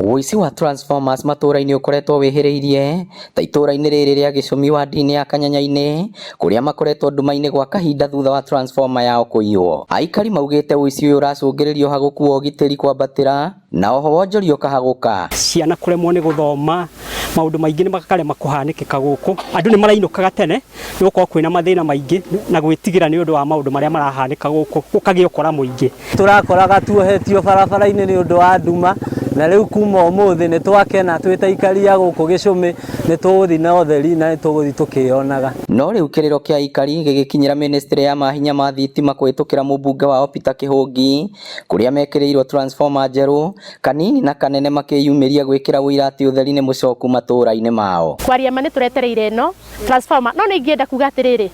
Ũici wa transformers matũra-inĩ ũkoretwo wĩhĩrĩirie ta itũra-inĩ rĩrĩ rĩa Gĩcũmi wadi-inĩ ya Kanyanya-inĩ kũrĩa makoretwo nduma-inĩ gwa kahinda thutha wa transformer yao kũiywo. Aikari maugĩte ũici ũyũ ũracũngĩrĩrio ũhagũku wa ũgitĩri kwambatĩra na oho wonjoria ũkahagũka. Ciana kũremwo nĩ gũthoma, maũndũ maingĩ nĩ makarema kũhanĩkĩka gũkũ. Andũ nĩ marainũkaga tene nĩ gũkorwo kwĩna mathĩna maingĩ na gwĩtigĩra nĩ ũndũ wa maũndũ marĩa marahanĩka gũkũ, gũkagĩa ũkora mũingĩ. Tũrakoraga tuohetio barabara-inĩ nĩ ũndũ wa nduma, na rĩu kuma ũmũthĩ nĩ twakena twĩta aikari ya gũkũ Gĩcũmi nĩ tũgũthiĩ na ũtheri na nĩ tũgũthiĩ tũkĩonaga. No rĩu kĩrĩro kĩa aikari gĩgĩkinyĩra ministry ya mahinya ma thitima kũhĩtũkĩra mũmbunge wao Peter Kĩhũngi kũrĩa mekĩrĩirwo transformer njerũ, kanini na kanene makĩyumĩria gwĩkĩra ũira atĩ ũtheri nĩ mũcoku matũra-inĩ mao. Kwaria ma nĩ tũretereire ĩno transformer, no nĩ ingĩenda kuga atĩrĩrĩ,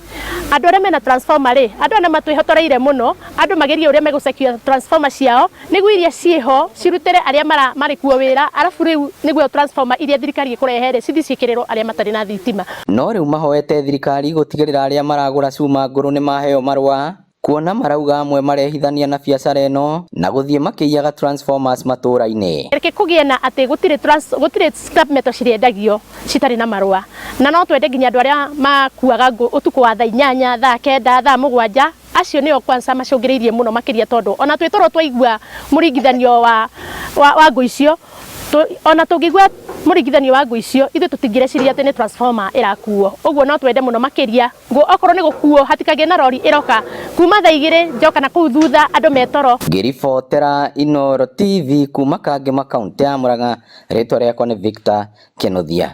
andũ arĩa mena transformer rĩ, andũ arĩa matwĩhotoreire mũno, andũ magerie ũrĩa megũcekia transformer ciao nĩguo iria ciĩho cirutĩre arĩa marĩ kuo wĩra, arabu rĩu nĩguo transformer iria thirikari ĩkũrehe rĩ cithi ciĩkĩrĩrwo arĩa matarĩ na thitima. No rĩu mahoete thirikari gũtigĩrĩra arĩa maragũra cuma ngũrũ nĩ maheo marũa, kuona marauga amwe marehithania na biacara ĩno na gũthiĩ makĩiyaga transformers matũra-inĩ. Reke kũgĩe na atĩ gũtirĩ scrap metal cirĩendagio citarĩ na marũa, na no twende nginya andũ arĩa makuaga ũtukũ wa thaa 8, thaa 9, thaa 7, acio nĩo kwanza macũngĩrĩirie mũno makĩria tondũ ona twĩtoro twaigua mũringithanio wa ngũ icio, ona tũngĩigua mũringithanio wa ngũ icio ithuĩ tũtingĩreciria atĩ nĩ transformer ĩrakuo. Ũguo no twende mũno makĩria okorwo nĩ gũkuo hatikagĩe na rori ĩroka kuma thaa 2 njoka na kũu thutha andũ metoro. Ngĩribotera Inooro TV kuma Kangema kaunti ya Murang'a, rĩtwa rĩakwa nĩ Victor Kĩnuthia.